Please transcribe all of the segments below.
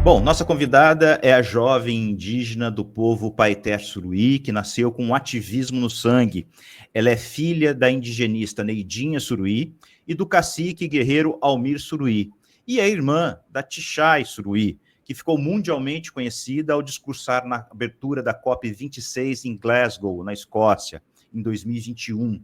Bom, nossa convidada é a jovem indígena do povo Paeté Suruí, que nasceu com um ativismo no sangue. Ela é filha da indigenista Neidinha Suruí e do cacique guerreiro Almir Suruí, e é irmã da Tixai Suruí, que ficou mundialmente conhecida ao discursar na abertura da COP26 em Glasgow, na Escócia, em 2021.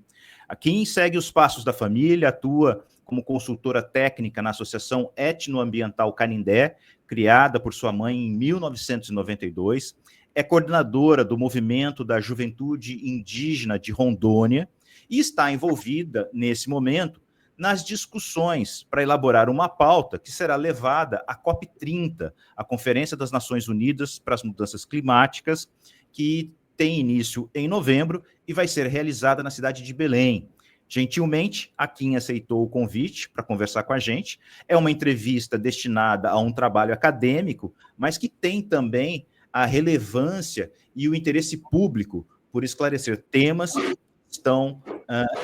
Quem segue os passos da família atua como consultora técnica na Associação Etnoambiental Canindé, criada por sua mãe em 1992, é coordenadora do Movimento da Juventude Indígena de Rondônia e está envolvida, nesse momento, nas discussões para elaborar uma pauta que será levada à COP30, a Conferência das Nações Unidas para as Mudanças Climáticas, que tem início em novembro e vai ser realizada na cidade de Belém. Gentilmente, a Kim aceitou o convite para conversar com a gente. É uma entrevista destinada a um trabalho acadêmico, mas que tem também a relevância e o interesse público por esclarecer temas que estão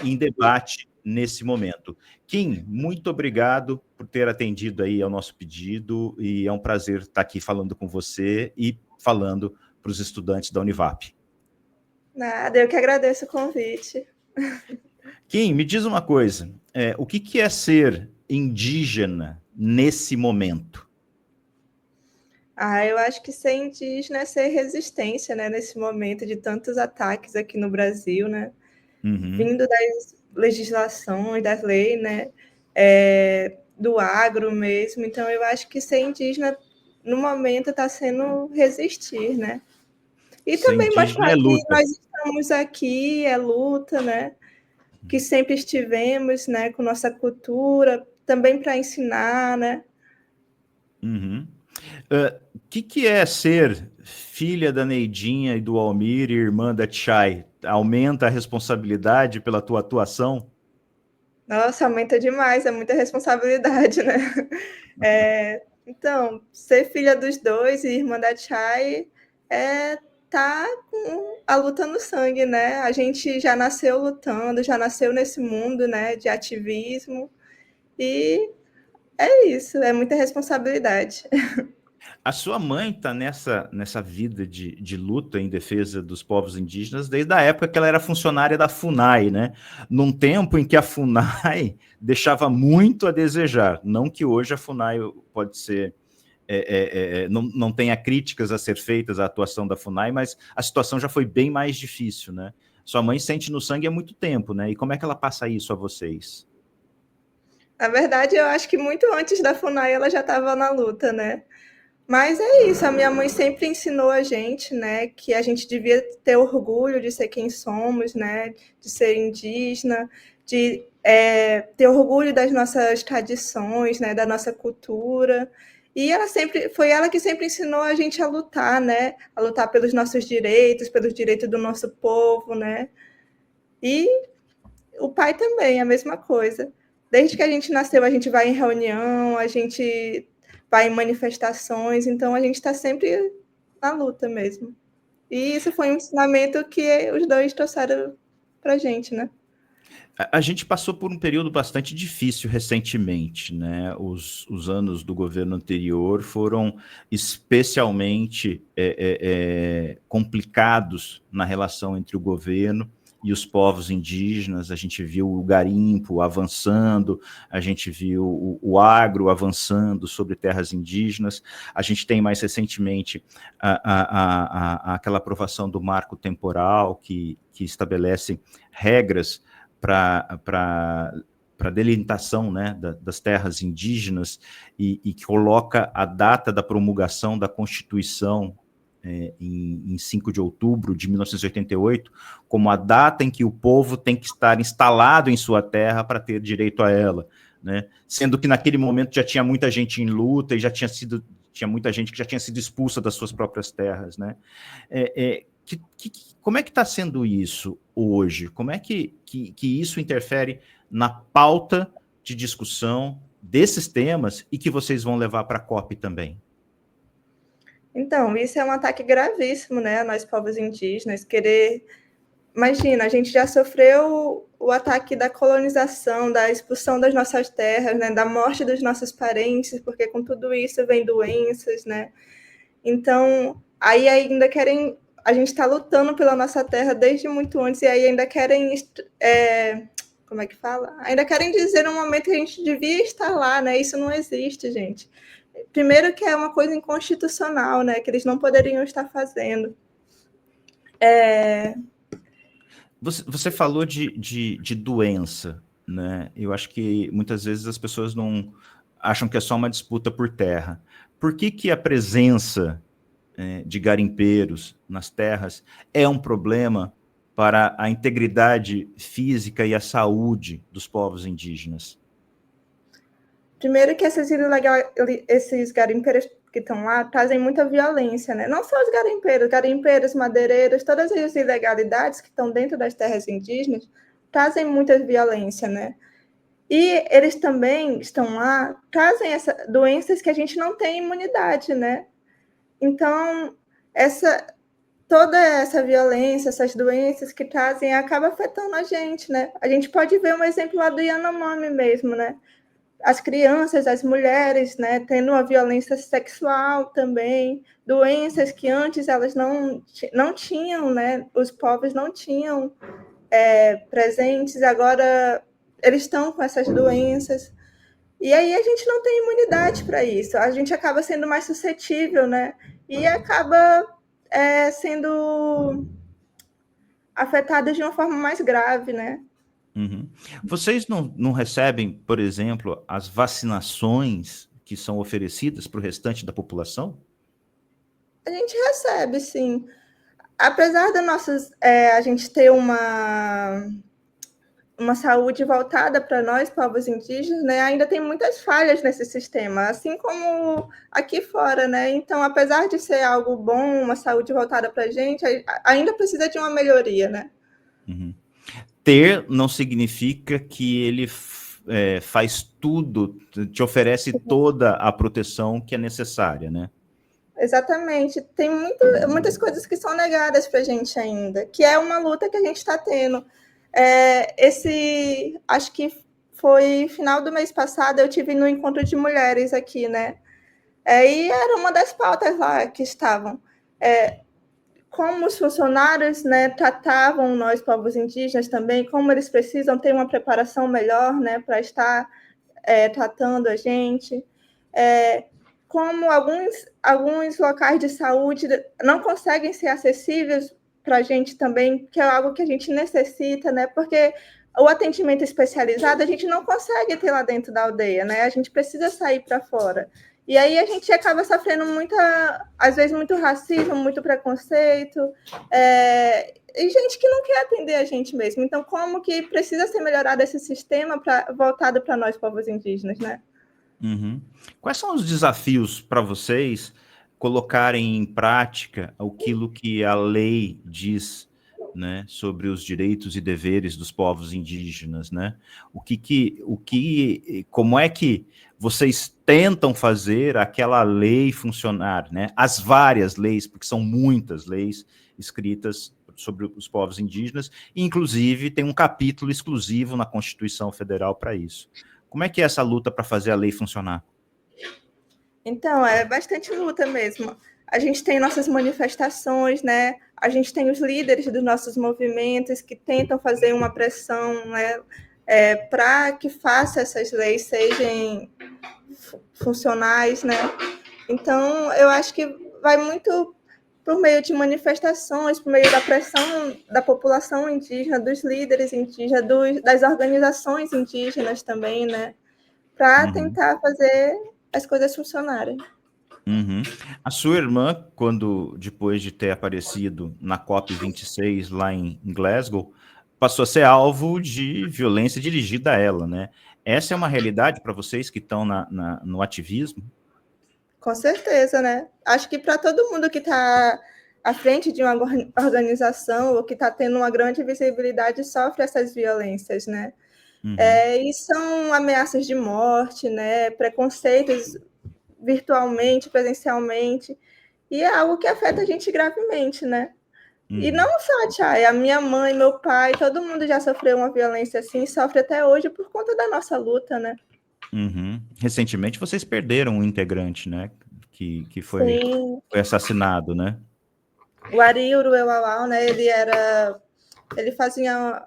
em debate nesse momento. Kim, muito obrigado por ter atendido aí ao nosso pedido e é um prazer estar aqui falando com você e falando para os estudantes da Univap. Nada, eu que agradeço o convite. Kim, me diz uma coisa, o que é ser indígena nesse momento? Eu acho que ser indígena é ser resistência, né, nesse momento de tantos ataques aqui no Brasil, né, vindo das legislações, das leis, né, do agro mesmo. Então, eu acho que ser indígena, no momento, está sendo resistir, né? E Ser também indígena mostrar é que luta. nós estamos aqui, é luta, né? Que sempre estivemos, né, com nossa cultura, também para ensinar, né? O que é ser filha da Neidinha e do Almir e irmã da Tchai? Aumenta a responsabilidade pela tua atuação? Nossa, aumenta demais, é muita responsabilidade, né? Então, ser filha dos dois e irmã da Chay tá com a luta no sangue, né? A gente já nasceu lutando, já nasceu nesse mundo, né, de ativismo, e é isso, é muita responsabilidade. A sua mãe está nessa vida de luta em defesa dos povos indígenas desde a época que ela era funcionária da FUNAI, né? Num tempo em que a FUNAI deixava muito a desejar. Não que hoje a FUNAI pode ser não tenha críticas a ser feitas à atuação da FUNAI, mas a situação já foi bem mais difícil, né? Sua mãe sente no sangue há muito tempo, né? E como é que ela passa isso a vocês? Na verdade, eu acho que muito antes da FUNAI ela já estava na luta, né? Mas é isso, a minha mãe sempre ensinou a gente, né, que a gente devia ter orgulho de ser quem somos, né, de ser indígena, de ter orgulho das nossas tradições, né, da nossa cultura. E foi ela que sempre ensinou a gente a lutar, né, a lutar pelos direitos do nosso povo, né. E o pai também, a mesma coisa. Desde que a gente nasceu, a gente vai em reunião, a gente vai em manifestações, então a gente está sempre na luta mesmo. E isso foi um ensinamento que os dois trouxeram para a gente, né? A gente passou por um período bastante difícil recentemente, né? Os anos do governo anterior foram especialmente complicados na relação entre o governo e os povos indígenas. A gente viu o garimpo avançando, a gente viu o agro avançando sobre terras indígenas. A gente tem mais recentemente aquela aprovação do marco temporal que estabelece regras para delimitação, né, das terras indígenas e que coloca a data da promulgação da Constituição em 5 de outubro de 1988 como a data em que o povo tem que estar instalado em sua terra para ter direito a ela, né? Sendo que naquele momento já tinha muita gente em luta e tinha muita gente que já tinha sido expulsa das suas próprias terras, né? Como é que está sendo isso hoje? Como é que isso interfere na pauta de discussão desses temas e que vocês vão levar para a COP também? Então, isso é um ataque gravíssimo, né, a nós povos indígenas, querer Imagina, a gente já sofreu o ataque da colonização, da expulsão das nossas terras, né, da morte dos nossos parentes, porque com tudo isso vem doenças, né? Então, aí ainda querem, a gente está lutando pela nossa terra desde muito antes, e aí ainda querem, como é que fala? Ainda querem dizer um momento que a gente devia estar lá, né? Isso não existe, gente. Primeiro que é uma coisa inconstitucional, né? Que eles não poderiam estar fazendo. Você falou de doença, né? Eu acho que muitas vezes as pessoas não acham que é só uma disputa por terra. Por que que a presença de garimpeiros nas terras é um problema para a integridade física e a saúde dos povos indígenas? Primeiro que esses garimpeiros que estão lá trazem muita violência, né? Não só os garimpeiros, madeireiros, todas as ilegalidades que estão dentro das terras indígenas trazem muita violência, né? E eles também estão lá, trazem doenças que a gente não tem imunidade, né? Então, toda essa violência, essas doenças que trazem, acaba afetando a gente, né? A gente pode ver um exemplo lá do Yanomami mesmo, né? As crianças, as mulheres, né, tendo uma violência sexual também, doenças que antes elas não tinham, né, os povos não tinham presentes, agora eles estão com essas doenças. E aí a gente não tem imunidade para isso, a gente acaba sendo mais suscetível, né, e acaba sendo afetada de uma forma mais grave, né. Uhum. Vocês não recebem, por exemplo, as vacinações que são oferecidas para o restante da população? A gente recebe, sim. Apesar da a gente ter uma saúde voltada para nós, povos indígenas, né, ainda tem muitas falhas nesse sistema, assim como aqui fora, né? Então, apesar de ser algo bom, uma saúde voltada para a gente, ainda precisa de uma melhoria, né? Uhum. Ter não significa que ele faz tudo, te oferece toda a proteção que é necessária, né? Exatamente. Tem muitas coisas que são negadas para a gente ainda, que é uma luta que a gente está tendo. Acho que foi final do mês passado, eu tive no encontro de mulheres aqui, né? E era uma das pautas lá que estavam. Como os funcionários, né, tratavam nós, povos indígenas, também, como eles precisam ter uma preparação melhor, né, para estar tratando a gente. Como alguns locais de saúde não conseguem ser acessíveis para a gente também, que é algo que a gente necessita, né? Porque o atendimento especializado a gente não consegue ter lá dentro da aldeia, né? A gente precisa sair para fora. E aí a gente acaba sofrendo às vezes, muito racismo, muito preconceito, e gente que não quer atender a gente mesmo. Então, como que precisa ser melhorado esse sistema voltado para nós, povos indígenas, né? Uhum. Quais são os desafios para vocês colocarem em prática aquilo que a lei diz, né, sobre os direitos e deveres dos povos indígenas, né? Como é que vocês tentam fazer aquela lei funcionar, né? As várias leis, porque são muitas leis escritas sobre os povos indígenas, e inclusive tem um capítulo exclusivo na Constituição Federal para isso. Como é que é essa luta para fazer a lei funcionar? Então, é bastante luta mesmo. A gente tem nossas manifestações, né? A gente tem os líderes dos nossos movimentos que tentam fazer uma pressão, né? Para que faça essas leis sejam funcionais, né? Então, eu acho que vai muito por meio de manifestações, por meio da pressão da população indígena, dos líderes indígenas, das organizações indígenas também, né? Para Uhum, tentar fazer as coisas funcionarem. uhum. A sua irmã, quando depois de ter aparecido na COP26 lá em Glasgow, passou a ser alvo de violência dirigida a ela, né? Essa é uma realidade para vocês que estão no ativismo? Com certeza, né? Acho que para todo mundo que está à frente de uma organização ou que está tendo uma grande visibilidade sofre essas violências, né? Uhum, E são ameaças de morte, né? Preconceitos virtualmente, presencialmente, e é algo que afeta a gente gravemente, né? E não só a Chay, a minha mãe, meu pai, todo mundo já sofreu uma violência assim, e sofre até hoje por conta da nossa luta, né? Uhum. Recentemente vocês perderam um integrante, né? Que foi assassinado, né? O Ari Uruelawau, né? Ele fazia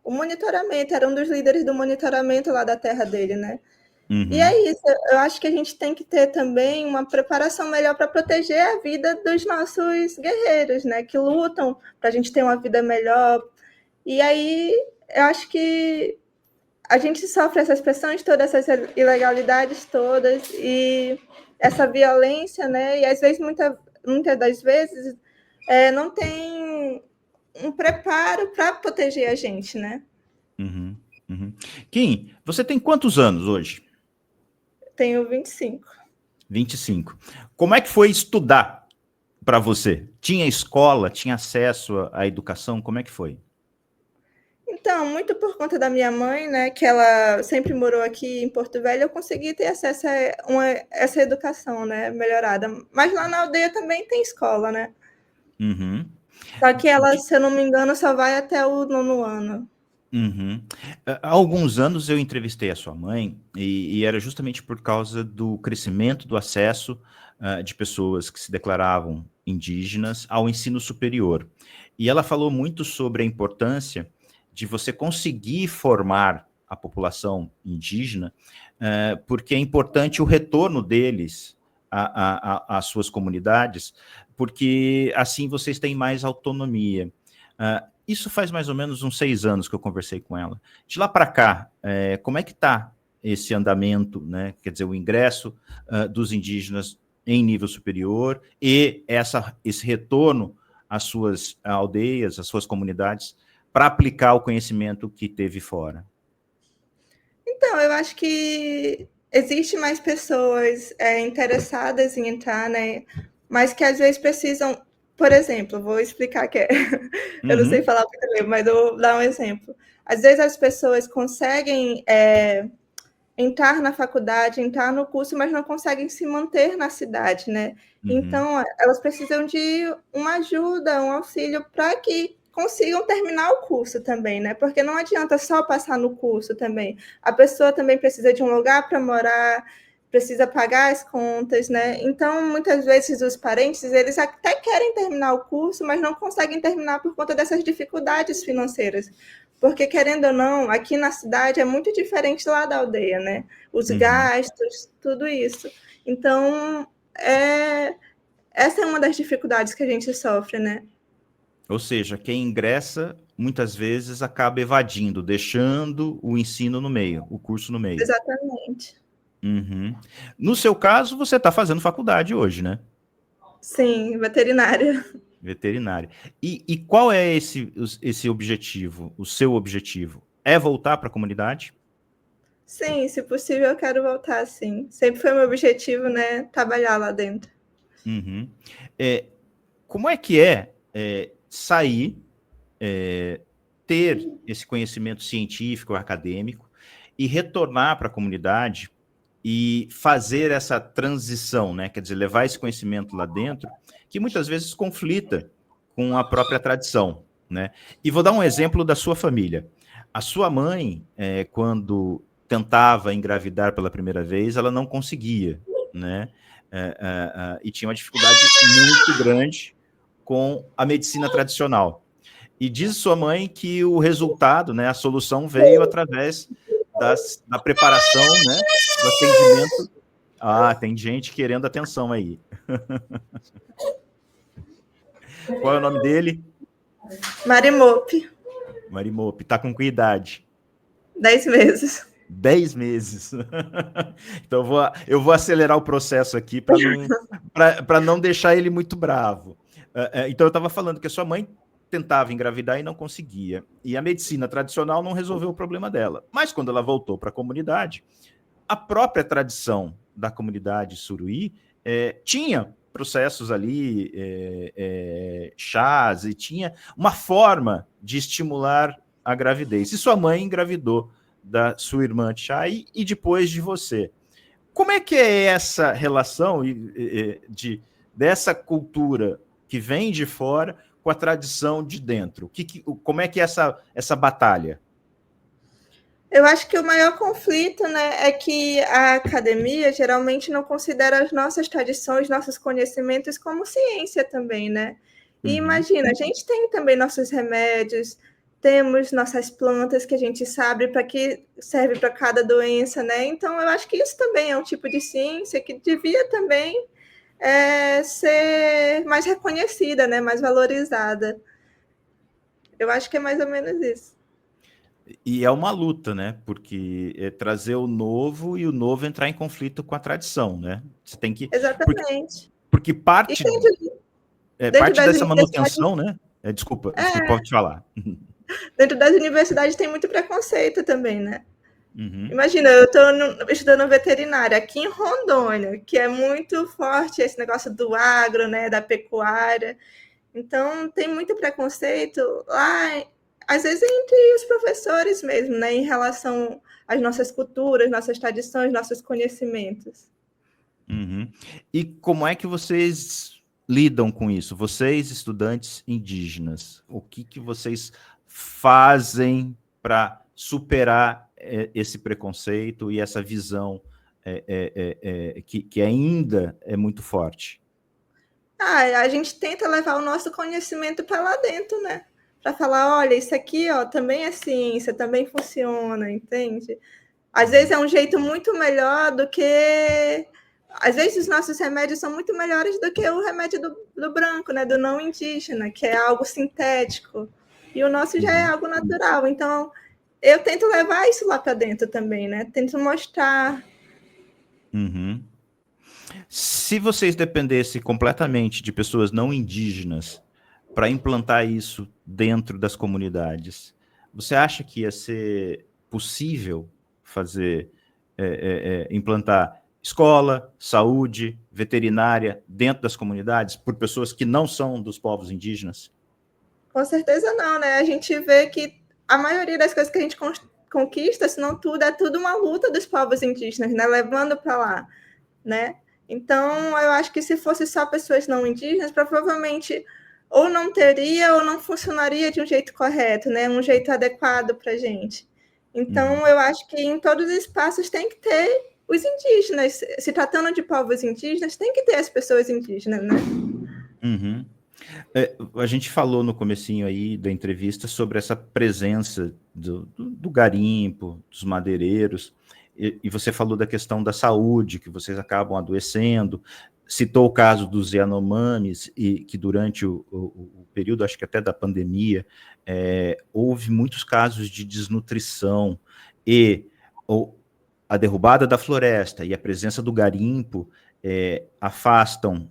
o monitoramento, era um dos líderes do monitoramento lá da terra dele, né? Uhum. E é isso, eu acho que a gente tem que ter também uma preparação melhor para proteger a vida dos nossos guerreiros, né? Que lutam para a gente ter uma vida melhor. E aí, eu acho que a gente sofre essas pressões todas, essas ilegalidades todas, e essa violência, né? E às vezes, muitas das vezes, não tem um preparo para proteger a gente, né? Uhum. Uhum. Kim, você tem quantos anos hoje? Tenho 25. 25. Como é que foi estudar para você? Tinha escola, tinha acesso à educação? Como é que foi? Então, muito por conta da minha mãe, né, que ela sempre morou aqui em Porto Velho, eu consegui ter acesso a essa educação, né, melhorada. Mas lá na aldeia também tem escola, né? Uhum. Só que ela, se eu não me engano, só vai até o 9º ano. Uhum. Há alguns anos eu entrevistei a sua mãe e era justamente por causa do crescimento do acesso de pessoas que se declaravam indígenas ao ensino superior. E ela falou muito sobre a importância de você conseguir formar a população indígena, porque é importante o retorno deles às suas comunidades, porque assim vocês têm mais autonomia. Isso faz mais ou menos uns 6 anos que eu conversei com ela. De lá para cá, como é que está esse andamento, né? Quer dizer, o ingresso dos indígenas em nível superior e esse retorno às suas aldeias, às suas comunidades, para aplicar o conhecimento que teve fora? Então, eu acho que existe mais pessoas interessadas em entrar, né? Mas que às vezes precisam, por exemplo, vou explicar que eu não sei falar português, mas eu vou dar um exemplo. Às vezes as pessoas conseguem entrar na faculdade, entrar no curso, mas não conseguem se manter na cidade, né? Então, elas precisam de uma ajuda, um auxílio para que consigam terminar o curso também, né? Porque não adianta só passar no curso também. A pessoa também precisa de um lugar para morar, precisa pagar as contas, né? Então, muitas vezes os parentes, eles até querem terminar o curso, mas não conseguem terminar por conta dessas dificuldades financeiras. Porque, querendo ou não, aqui na cidade é muito diferente lá da aldeia, né? Os gastos, tudo isso. Então, essa é uma das dificuldades que a gente sofre, né? Ou seja, quem ingressa, muitas vezes, acaba evadindo, deixando o ensino no meio, o curso no meio. Exatamente. Uhum. No seu caso, você está fazendo faculdade hoje, né? Sim, veterinária. Veterinária. E qual é esse objetivo, o seu objetivo? É voltar para a comunidade? Sim, se possível, eu quero voltar, sim. Sempre foi meu objetivo, né? Trabalhar lá dentro. Uhum. Como é que sair, ter esse conhecimento científico, acadêmico, e retornar para a comunidade e fazer essa transição, né? Quer dizer, levar esse conhecimento lá dentro, que muitas vezes conflita com a própria tradição, né? E vou dar um exemplo da sua família. A sua mãe, quando tentava engravidar pela primeira vez, ela não conseguia, né? E tinha uma dificuldade muito grande com a medicina tradicional. E diz sua mãe que o resultado, né, a solução veio através da preparação, né, do atendimento. Ah, tem gente querendo atenção aí. Qual é o nome dele? Marimope. Marimope. Tá com que idade? 10 meses. 10 meses. Então eu vou acelerar o processo aqui para não deixar ele muito bravo. Então eu estava falando que a sua mãe tentava engravidar e não conseguia. E a medicina tradicional não resolveu o problema dela. Mas quando ela voltou para a comunidade, a própria tradição da comunidade Suruí tinha processos ali, chás, e tinha uma forma de estimular a gravidez. E sua mãe engravidou da sua irmã Chay e depois de você. Como é que é essa relação dessa cultura que vem de fora com a tradição de dentro? Como é que é essa batalha? Eu acho que o maior conflito, né, é que a academia geralmente não considera as nossas tradições, nossos conhecimentos como ciência também, né? E imagina, a gente tem também nossos remédios, temos nossas plantas que a gente sabe para que serve para cada doença, né? Então, eu acho que isso também é um tipo de ciência que devia também ser mais reconhecida, né? Mais valorizada. Eu acho que é mais ou menos isso. E é uma luta, né? Porque é trazer o novo e o novo entrar em conflito com a tradição, né? Você tem que... Exatamente. Porque E parte dentro das dessa universidades... manutenção, né? Desculpa, pode falar. Dentro das universidades tem muito preconceito também, né? Uhum. Imagina, eu estou estudando veterinária aqui em Rondônia, que é muito forte esse negócio do agro, né, da pecuária. Então, tem muito preconceito lá, às vezes entre os professores mesmo, né, em relação às nossas culturas, nossas tradições, nossos conhecimentos. Uhum. E como é que vocês lidam com isso? Vocês, estudantes indígenas, o que vocês fazem para superar esse preconceito e essa visão que ainda é muito forte? A gente tenta levar o nosso conhecimento para lá dentro, né? Para falar, olha, isso aqui, ó, também é ciência, também funciona, entende? Às vezes é um jeito muito melhor do que... Às vezes os nossos remédios são muito melhores do que o remédio do branco, né? Do não indígena, que é algo sintético. E o nosso já é algo natural. Então, eu tento levar isso lá para dentro também, né? Tento mostrar. Uhum. Se vocês dependessem completamente de pessoas não indígenas para implantar isso dentro das comunidades, você acha que ia ser possível fazer, implantar escola, saúde, veterinária dentro das comunidades por pessoas que não são dos povos indígenas? Com certeza não, né? A gente vê que a maioria das coisas que a gente conquista, se não tudo, é tudo uma luta dos povos indígenas, né? Levando para lá, né? Então, eu acho que se fosse só pessoas não indígenas, provavelmente ou não teria ou não funcionaria de um jeito correto, né? Um jeito adequado para a gente. Então, eu acho que em todos os espaços tem que ter os indígenas. Se tratando de povos indígenas, tem que ter as pessoas indígenas, né? Uhum. A gente falou no comecinho aí da entrevista sobre essa presença do garimpo, dos madeireiros, e você falou da questão da saúde, que vocês acabam adoecendo, citou o caso dos Yanomamis, e que durante o período, acho que até da pandemia, houve muitos casos de desnutrição, e a derrubada da floresta e a presença do garimpo afastam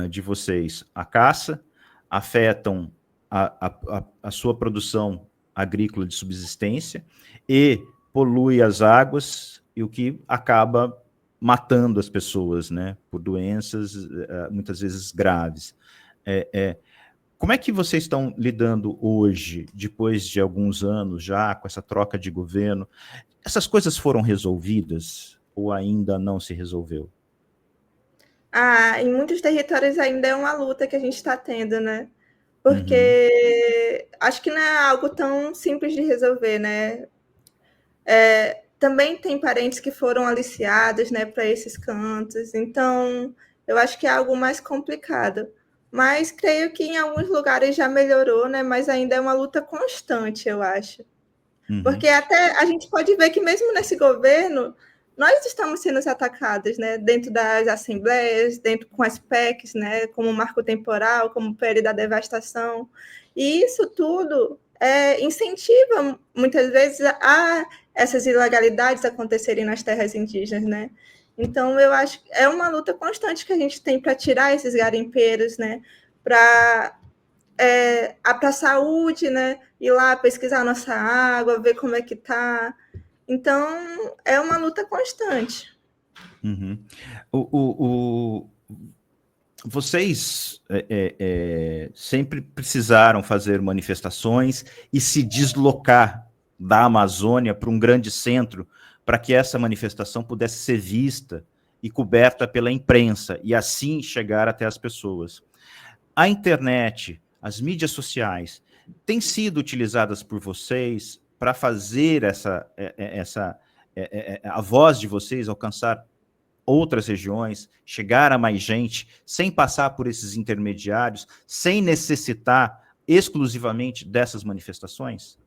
de vocês a caça, afetam a sua produção agrícola de subsistência e polui as águas, e o que acaba matando as pessoas, né, por doenças muitas vezes graves. Como é que vocês estão lidando hoje, depois de alguns anos já, com essa troca de governo? Essas coisas foram resolvidas ou ainda não se resolveu? Em muitos territórios ainda é uma luta que a gente está tendo, né? Uhum. Porque acho que não é algo tão simples de resolver, né? Também tem parentes que foram aliciados, né, para esses cantos, então eu acho que é algo mais complicado. Mas creio que em alguns lugares já melhorou, né? Mas ainda é uma luta constante, eu acho. Uhum. Porque até a gente pode ver que mesmo nesse governo, nós estamos sendo atacados, né? Dentro das assembleias, dentro com as PECs, né? Como marco temporal, como PL da devastação. E isso tudo incentiva, muitas vezes, a essas ilegalidades acontecerem nas terras indígenas, né? Então, eu acho que é uma luta constante que a gente tem para tirar esses garimpeiros, né? Para para a saúde, né? Ir lá pesquisar a nossa água, ver como é que tá. Então, é uma luta constante. Uhum. Vocês sempre precisaram fazer manifestações e se deslocar da Amazônia para um grande centro para que essa manifestação pudesse ser vista e coberta pela imprensa e assim chegar até as pessoas. A internet, as mídias sociais, têm sido utilizadas por vocês para fazer a voz de vocês alcançar outras regiões, chegar a mais gente, sem passar por esses intermediários, sem necessitar exclusivamente dessas manifestações?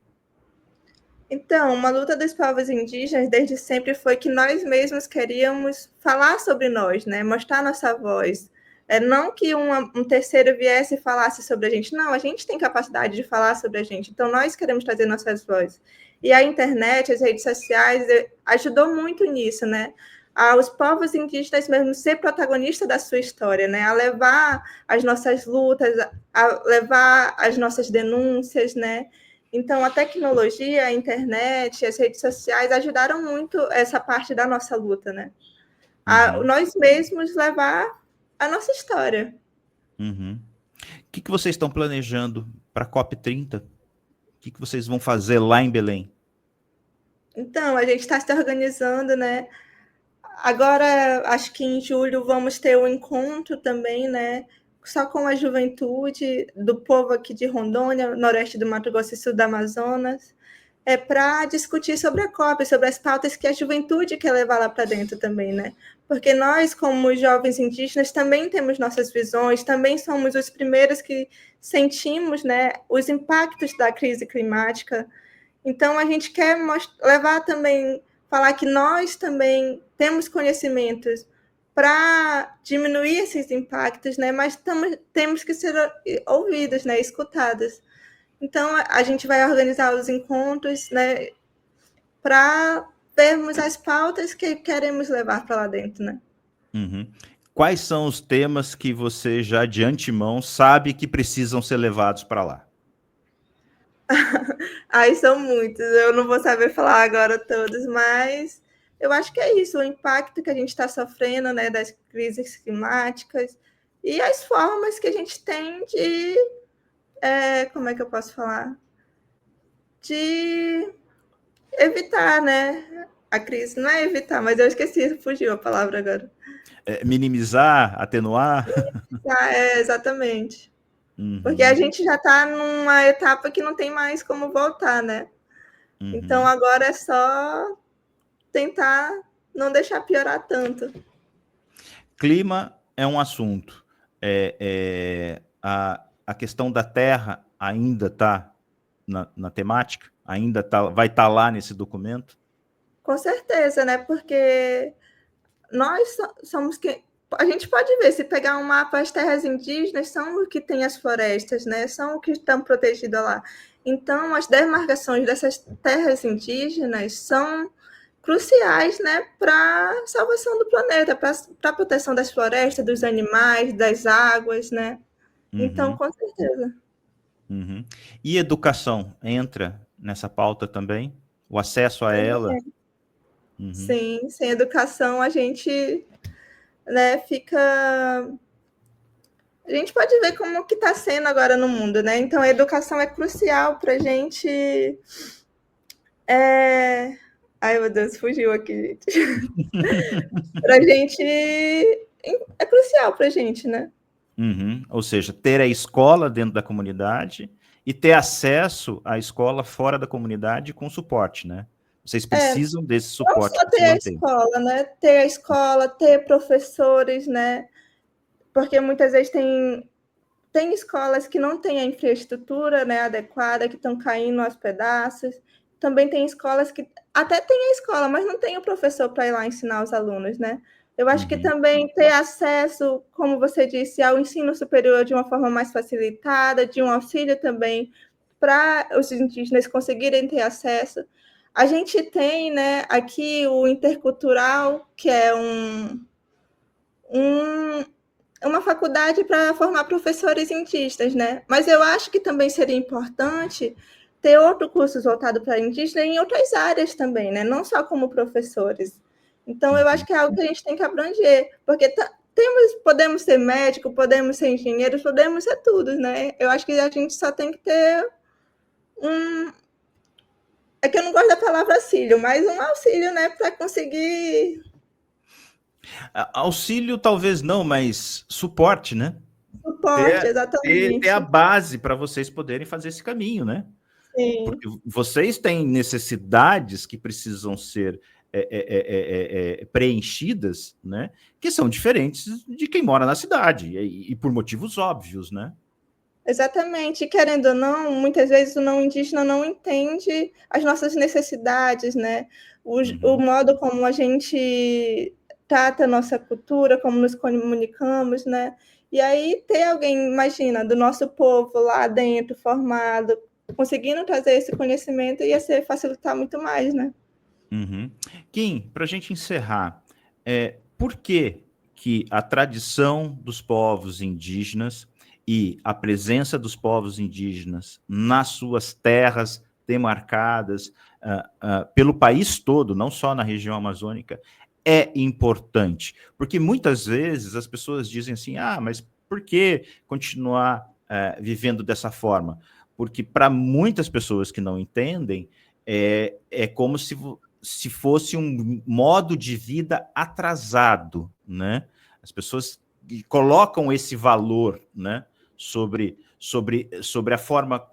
Então, uma luta dos povos indígenas desde sempre foi que nós mesmos queríamos falar sobre nós, né? Mostrar nossa voz. Não que um terceiro viesse e falasse sobre a gente, não, a gente tem capacidade de falar sobre a gente, então nós queremos trazer nossas vozes. E a internet, as redes sociais, ajudou muito nisso, né? Os povos indígenas mesmo ser protagonista da sua história, né? A levar as nossas lutas, a levar as nossas denúncias, né? Então, a tecnologia, a internet, as redes sociais ajudaram muito essa parte da nossa luta, né? Nós mesmos levar a nossa história. O que vocês estão planejando para a COP30? O que vocês vão fazer lá em Belém? Então, a gente está se organizando, né? Agora, acho que em julho vamos ter um encontro também, né? Só com a juventude do povo aqui de Rondônia, noroeste do Mato Grosso e sul do Amazonas, para discutir sobre a COP, sobre as pautas que a juventude quer levar lá para dentro também, né? Porque nós, como jovens indígenas, também temos nossas visões, também somos os primeiros que sentimos, né, os impactos da crise climática. Então, a gente quer levar também, falar que nós também temos conhecimentos para diminuir esses impactos, né? Mas temos que ser ouvidos, né? Escutados. Então, a gente vai organizar os encontros, né? Para vermos as pautas que queremos levar para lá dentro, né? Quais são os temas que você já de antemão sabe que precisam ser levados para lá? São muitos, eu não vou saber falar agora todos, mas eu acho que é isso, o impacto que a gente está sofrendo, né, das crises climáticas e as formas que a gente tem de, como é que eu posso falar? De evitar, né, a crise. Não é evitar, mas eu esqueci, fugiu a palavra agora. Minimizar, atenuar? Exatamente. Porque a gente já está numa etapa que não tem mais como voltar, né? Então agora é só tentar não deixar piorar tanto. Clima é um assunto. A questão da terra ainda está na temática? Ainda vai estar lá nesse documento? Com certeza, né? Porque nós somos que a gente pode ver, se pegar um mapa, as terras indígenas são o que tem as florestas, né? São o que estão protegidas lá. Então, as demarcações dessas terras indígenas são cruciais, né, para a salvação do planeta, para a proteção das florestas, dos animais, das águas, né? Então, com certeza. E educação entra nessa pauta também? O acesso a ela? Sim, sem educação a gente, né, fica... A gente pode ver como que está sendo agora no mundo, né? Então, a educação é crucial para a gente... Ai, meu Deus, fugiu aqui, gente. Para a gente... É crucial para a gente, né? Ou seja, ter a escola dentro da comunidade e ter acesso à escola fora da comunidade com suporte, né? Vocês precisam desse suporte. Não só ter a escola, né? Ter a escola, ter professores, né? Porque muitas vezes tem escolas que não têm a infraestrutura, né, adequada, que estão caindo aos pedaços. Também tem escolas que até tem a escola, mas não tem o professor para ir lá ensinar os alunos, né? Eu acho que também ter acesso, como você disse, ao ensino superior de uma forma mais facilitada, de um auxílio também para os indígenas conseguirem ter acesso. A gente tem, né, aqui o intercultural, que é uma faculdade para formar professores indígenas, né? Mas eu acho que também seria importante ter outro curso voltado para indígena em outras áreas também, né? Não só como professores. Então, eu acho que é algo que a gente tem que abranger, porque podemos ser médicos, podemos ser engenheiros, podemos ser tudo, né? Eu acho que a gente só tem que ter É que eu não gosto da palavra auxílio, mas um auxílio, né, para conseguir... Auxílio talvez não, mas suporte, né? suporte, ter a exatamente. base para vocês poderem fazer esse caminho, né? Sim, Porque vocês têm necessidades que precisam ser preenchidas, né? Que são diferentes de quem mora na cidade, e por motivos óbvios, né? exatamente. Querendo ou não, muitas vezes o não indígena não entende as nossas necessidades, né? O Uhum. modo como a gente trata a nossa cultura, como nos comunicamos, né? E aí ter alguém, imagina, do nosso povo lá dentro, formado, conseguindo trazer esse conhecimento, ia ser facilitar muito mais, né? Uhum. Kim, para a gente encerrar, por que a tradição dos povos indígenas e a presença dos povos indígenas nas suas terras demarcadas pelo país todo, não só na região amazônica, é importante? Porque muitas vezes as pessoas dizem assim, mas por que continuar vivendo dessa forma? Porque para muitas pessoas que não entendem, é como se fosse um modo de vida atrasado, né? As pessoas colocam esse valor, né, sobre a forma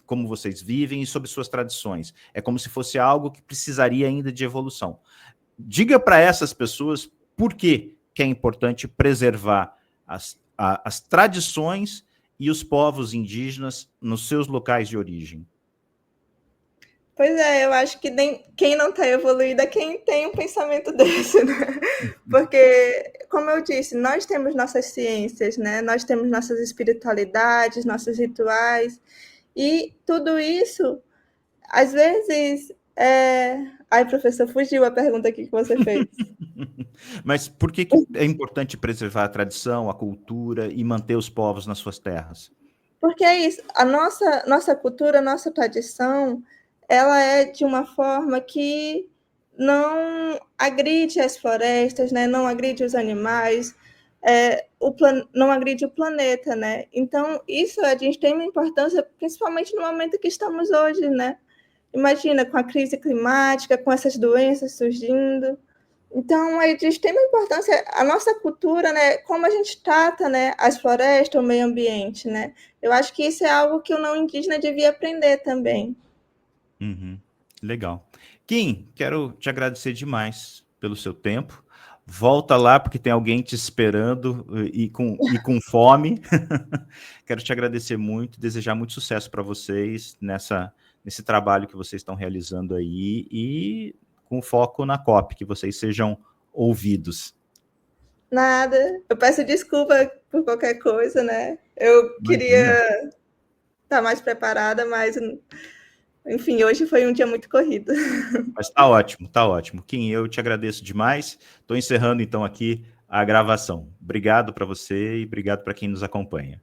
como vocês vivem e sobre suas tradições. É como se fosse algo que precisaria ainda de evolução. Diga para essas pessoas por que é importante preservar as tradições e os povos indígenas nos seus locais de origem. Pois é, eu acho que nem, quem não está evoluído é quem tem um pensamento desse, né? Porque, como eu disse, nós temos nossas ciências, né? Nós temos nossas espiritualidades, nossos rituais, e tudo isso, às vezes. Ai, professor, fugiu a pergunta aqui que você fez. Mas por que é importante preservar a tradição, a cultura e manter os povos nas suas terras? Porque é isso, a nossa cultura, a nossa tradição, ela é de uma forma que não agride as florestas, né? Não agride os animais, não agride o planeta, né? Então, isso a gente tem uma importância, principalmente no momento que estamos hoje, né? Imagina, com a crise climática, com essas doenças surgindo. Então, a gente tem uma importância, a nossa cultura, né, como a gente trata, né, as florestas, o meio ambiente, né? Eu acho que isso é algo que o não indígena devia aprender também. Uhum. Legal. Kim, quero te agradecer demais pelo seu tempo. Volta lá, porque tem alguém te esperando e com fome. Quero te agradecer muito, desejar muito sucesso para vocês nesse trabalho que vocês estão realizando aí e com foco na COP, que vocês sejam ouvidos. Nada, eu peço desculpa por qualquer coisa, né? Eu Imagina. queria estar mais preparada, mas, enfim, hoje foi um dia muito corrido. Mas tá ótimo, tá ótimo. Kim, eu te agradeço demais. Estou encerrando então aqui a gravação. Obrigado para você e obrigado para quem nos acompanha.